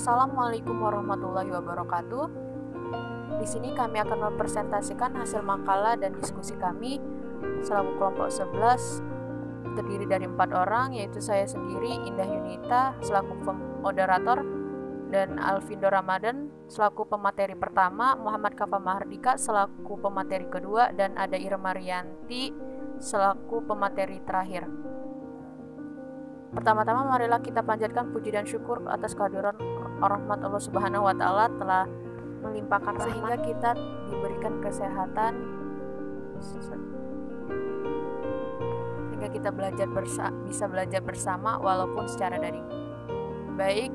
Assalamualaikum warahmatullahi wabarakatuh. Di sini kami akan mempresentasikan hasil makalah dan diskusi kami selaku kelompok 11 terdiri dari 4 orang, yaitu saya sendiri, Indah Yunita selaku moderator, dan Alvindo Ramadan selaku pemateri pertama, Muhammad Kafa Mahardika selaku pemateri kedua, dan ada Irma Rianti selaku pemateri terakhir. Pertama-tama marilah kita panjatkan puji dan syukur atas kehadiran rahmat Allah Subhanahu wa taala telah melimpahkan sehingga kita diberikan kesehatan, sehingga kita bisa belajar bersama walaupun secara daring. Baik,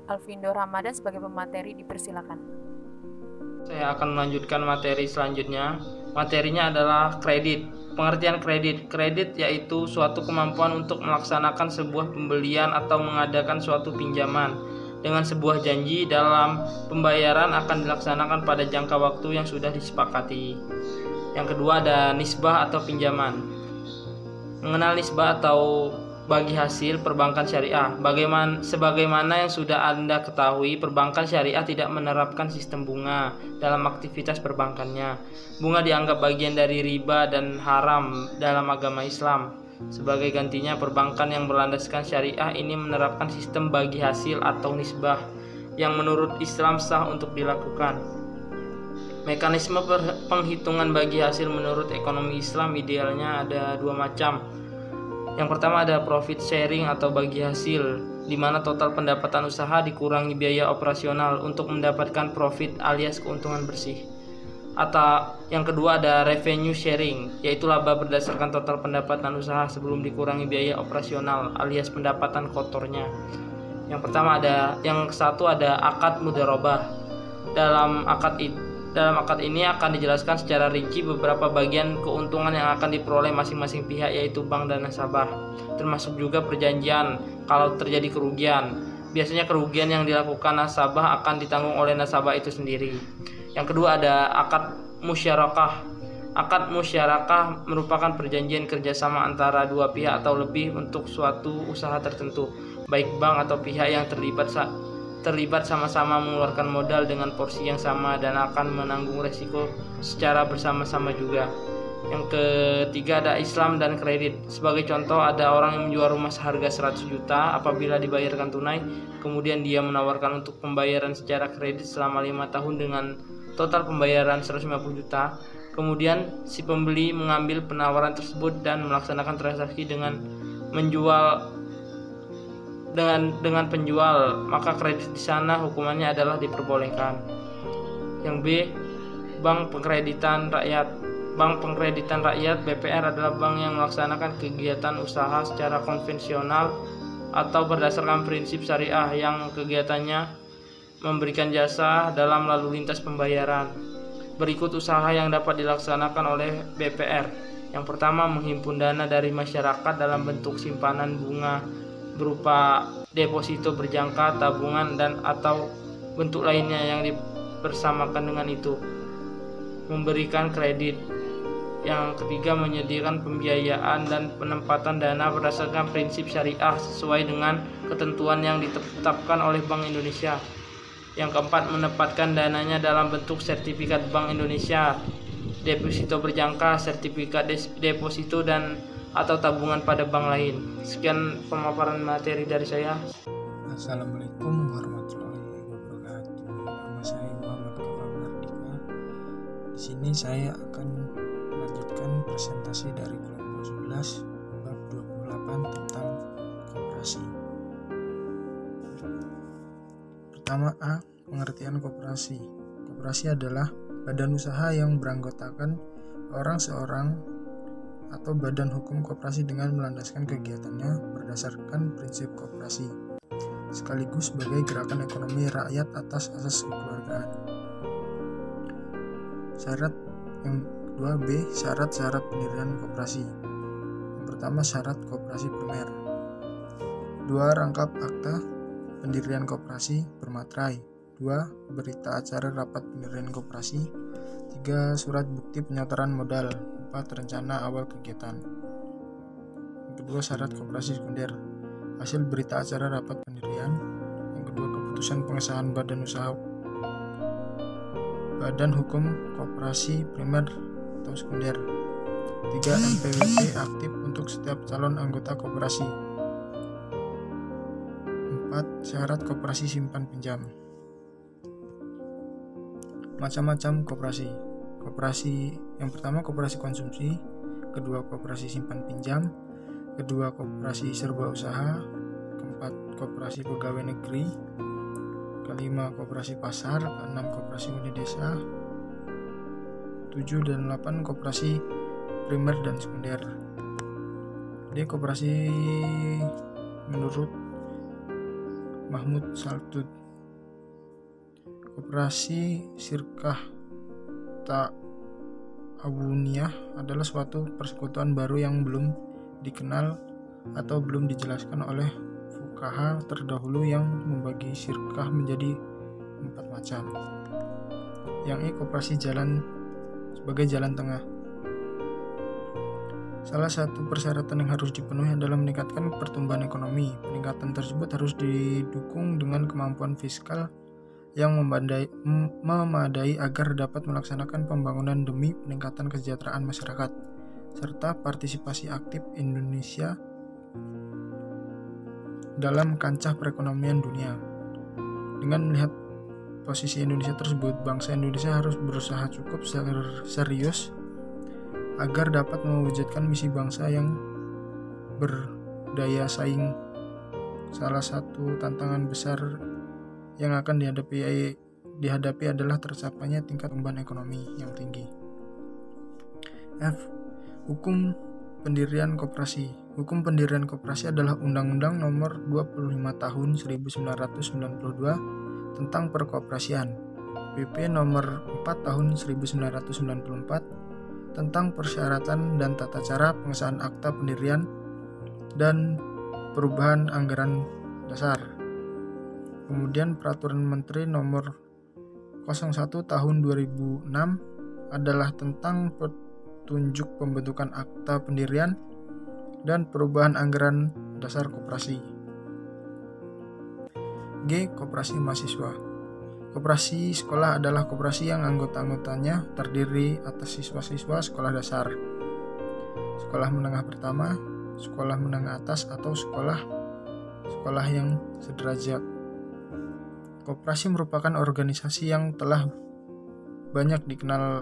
Alvindo Ramadan sebagai pemateri dipersilakan. Saya akan melanjutkan materi selanjutnya. Materinya adalah kredit. Pengertian kredit. Kredit yaitu suatu kemampuan untuk melaksanakan sebuah pembelian atau mengadakan suatu pinjaman dengan sebuah janji dalam pembayaran akan dilaksanakan pada jangka waktu yang sudah disepakati. Yang kedua ada nisbah atau pinjaman. Mengenal nisbah atau bagi hasil perbankan syariah. Sebagaimana yang sudah Anda ketahui, perbankan syariah tidak menerapkan sistem bunga dalam aktivitas perbankannya. Bunga dianggap bagian dari riba dan haram dalam agama Islam. Sebagai gantinya, perbankan yang berlandaskan syariah ini menerapkan sistem bagi hasil atau nisbah yang menurut Islam sah untuk dilakukan. Mekanisme penghitungan bagi hasil menurut ekonomi Islam idealnya ada dua macam. Yang pertama ada profit sharing atau bagi hasil, di mana total pendapatan usaha dikurangi biaya operasional untuk mendapatkan profit alias keuntungan bersih. Atau yang kedua ada revenue sharing, yaitu laba berdasarkan total pendapatan usaha sebelum dikurangi biaya operasional alias pendapatan kotornya. Yang satu ada akad mudharabah. Dalam akad ini akan dijelaskan secara rinci beberapa bagian keuntungan yang akan diperoleh masing-masing pihak, yaitu bank dan nasabah, termasuk juga perjanjian kalau terjadi kerugian. Biasanya kerugian yang dilakukan nasabah akan ditanggung oleh nasabah itu sendiri. Yang kedua ada akad musyarakah. Akad musyarakah merupakan perjanjian kerjasama antara dua pihak atau lebih untuk suatu usaha tertentu, baik bank atau pihak yang terlibat sama-sama mengeluarkan modal dengan porsi yang sama dan akan menanggung resiko secara bersama-sama juga. Yang ketiga ada Islam dan kredit. Sebagai contoh, ada orang yang menjual rumah seharga 100 juta apabila dibayarkan tunai, kemudian dia menawarkan untuk pembayaran secara kredit selama 5 tahun dengan total pembayaran 150 juta. Kemudian si pembeli mengambil penawaran tersebut dan melaksanakan transaksi dengan penjual, maka kredit di sana hukumannya adalah diperbolehkan. Yang B, Bank Pengkreditan Rakyat. Bank Pengkreditan Rakyat (BPR) adalah bank yang melaksanakan kegiatan usaha secara konvensional atau berdasarkan prinsip syariah yang kegiatannya memberikan jasa dalam lalu lintas pembayaran. Berikut usaha yang dapat dilaksanakan oleh BPR. Yang pertama, menghimpun dana dari masyarakat dalam bentuk simpanan bunga berupa deposito berjangka, tabungan, dan atau bentuk lainnya yang dipersamakan dengan itu. Memberikan kredit. Yang ketiga, menyediakan pembiayaan dan penempatan dana berdasarkan prinsip syariah sesuai dengan ketentuan yang ditetapkan oleh Bank Indonesia. Yang keempat, menempatkan dananya dalam bentuk sertifikat Bank Indonesia, deposito berjangka, sertifikat deposito, dan atau tabungan pada bank lain. Sekian pemaparan materi dari saya. Assalamualaikum warahmatullahi wabarakatuh. Nama saya Muhammad Kafa Mahardika. Di sini saya akan melanjutkan presentasi dari kelompok 11 bab 28 tentang koperasi. Pertama A, pengertian koperasi. Koperasi adalah badan usaha yang beranggotakan orang seorang atau badan hukum koperasi dengan melandaskan kegiatannya berdasarkan prinsip koperasi, sekaligus sebagai gerakan ekonomi rakyat atas asas kekeluargaan. Syarat yang kedua B, syarat-syarat pendirian koperasi. Yang pertama, syarat koperasi primer. 2. Rangkap akta pendirian koperasi bermaterai. 2. Berita acara rapat pendirian koperasi. 3. Surat bukti penyetoran modal. 4. Rencana awal kegiatan. Yang kedua, syarat koperasi sekunder. hasil berita acara rapat pendirian. Yang kedua, keputusan pengesahan badan hukum koperasi primer atau sekunder. 3. NPWP aktif untuk setiap calon anggota koperasi. 4. Syarat koperasi simpan pinjam. Macam-macam koperasi. Koperasi yang pertama koperasi konsumsi, kedua koperasi simpan pinjam, kedua koperasi serba usaha, keempat koperasi pegawai negeri, kelima koperasi pasar, keenam koperasi unit desa, 7 dan 8 koperasi primer dan sekunder. Jadi koperasi menurut Mahmud Saltud, koperasi Syirkah Ta'awuniyah adalah suatu persekutuan baru yang belum dikenal atau belum dijelaskan oleh fuqaha terdahulu yang membagi syirkah menjadi 4 macam. Yang ini koperasi jalan sebagai jalan tengah. Salah satu persyaratan yang harus dipenuhi adalah meningkatkan pertumbuhan ekonomi. Peningkatan tersebut harus didukung dengan kemampuan fiskal yang memadai agar dapat melaksanakan pembangunan demi peningkatan kesejahteraan masyarakat, serta partisipasi aktif Indonesia dalam kancah perekonomian dunia. Dengan melihat posisi Indonesia tersebut, bangsa Indonesia harus berusaha cukup serius agar dapat mewujudkan misi bangsa yang berdaya saing. Salah satu tantangan besar yang akan dihadapi adalah tercapainya tingkat pertumbuhan ekonomi yang tinggi. F. Hukum pendirian koperasi. Hukum pendirian koperasi adalah Undang-Undang Nomor 25 Tahun 1992 tentang Perkoperasian, PP Nomor 4 Tahun 1994 tentang persyaratan dan tata cara pengesahan akta pendirian dan perubahan anggaran dasar. Kemudian Peraturan Menteri Nomor 01 Tahun 2006 adalah tentang petunjuk pembentukan akta pendirian dan perubahan anggaran dasar koperasi. G. Koperasi mahasiswa. Koperasi sekolah adalah koperasi yang anggota-anggotanya terdiri atas siswa-siswa sekolah dasar, sekolah menengah pertama, sekolah menengah atas, atau sekolah yang sederajat. Koperasi merupakan organisasi yang telah banyak dikenal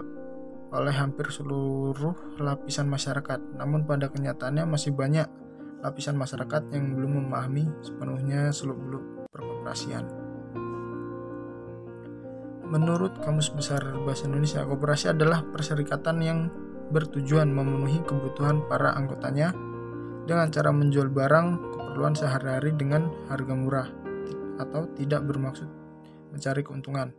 oleh hampir seluruh lapisan masyarakat. Namun pada kenyataannya masih banyak lapisan masyarakat yang belum memahami sepenuhnya seluk-beluk perkoperasian. Menurut Kamus Besar Bahasa Indonesia, koperasi adalah perserikatan yang bertujuan memenuhi kebutuhan para anggotanya dengan cara menjual barang keperluan sehari-hari dengan harga murah atau tidak bermaksud mencari keuntungan.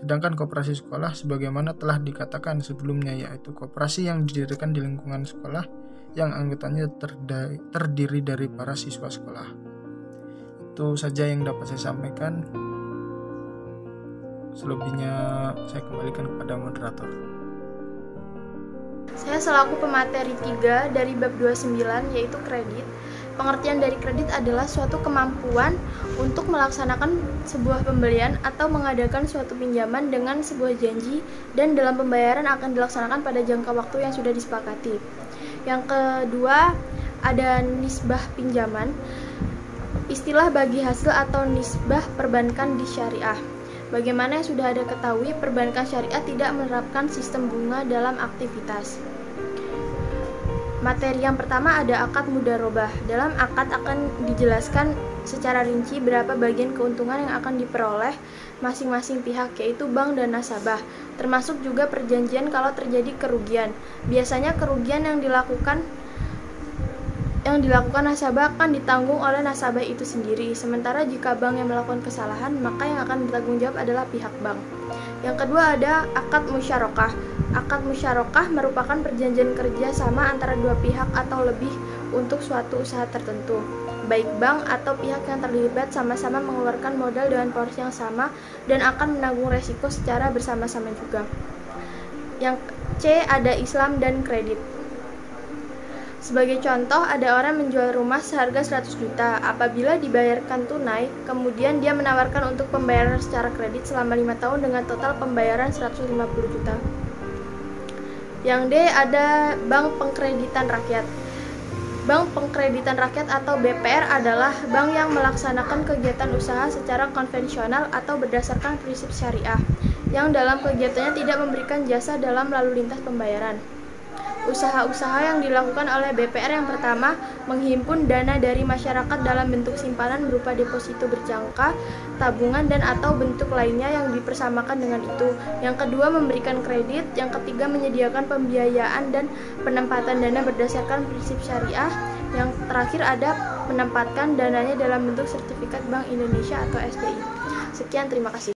Sedangkan koperasi sekolah sebagaimana telah dikatakan sebelumnya, yaitu koperasi yang didirikan di lingkungan sekolah yang anggotanya terdiri dari para siswa sekolah. Itu saja yang dapat saya sampaikan. Selebihnya saya kembalikan kepada moderator. Saya selaku pemateri 3 dari bab 29 yaitu kredit. Pengertian dari kredit adalah suatu kemampuan untuk melaksanakan sebuah pembelian atau mengadakan suatu pinjaman dengan sebuah janji dan dalam pembayaran akan dilaksanakan pada jangka waktu yang sudah disepakati. Yang kedua, ada nisbah pinjaman, istilah bagi hasil atau nisbah perbankan di syariah. Bagaimana yang sudah ada ketahui, perbankan syariah tidak menerapkan sistem bunga dalam aktivitas. Materi yang pertama ada akad mudharabah. Dalam akad akan dijelaskan secara rinci berapa bagian keuntungan yang akan diperoleh masing-masing pihak, yaitu bank dan nasabah, termasuk juga perjanjian kalau terjadi kerugian. Biasanya kerugian yang dilakukan nasabah akan ditanggung oleh nasabah itu sendiri. Sementara jika bank yang melakukan kesalahan, maka yang akan bertanggung jawab adalah pihak bank. Yang kedua ada akad musyarakah. Akad musyarakah merupakan perjanjian kerja sama antara dua pihak atau lebih untuk suatu usaha tertentu. Baik bank atau pihak yang terlibat sama-sama mengeluarkan modal dengan porsi yang sama dan akan menanggung resiko secara bersama-sama juga. Yang C ada Islam dan kredit. Sebagai contoh, ada orang menjual rumah seharga 100 juta. Apabila dibayarkan tunai, kemudian dia menawarkan untuk pembayaran secara kredit selama 5 tahun dengan total pembayaran 150 juta. Yang D, ada Bank Pengkreditan Rakyat. Bank Pengkreditan Rakyat atau BPR adalah bank yang melaksanakan kegiatan usaha secara konvensional atau berdasarkan prinsip syariah, yang dalam kegiatannya tidak memberikan jasa dalam lalu lintas pembayaran. Usaha-usaha yang dilakukan oleh BPR yang pertama, menghimpun dana dari masyarakat dalam bentuk simpanan berupa deposito berjangka, tabungan, dan atau bentuk lainnya yang dipersamakan dengan itu. Yang kedua, memberikan kredit. Yang ketiga, menyediakan pembiayaan dan penempatan dana berdasarkan prinsip syariah. Yang terakhir ada menempatkan dananya dalam bentuk sertifikat Bank Indonesia atau SBI. Sekian, terima kasih.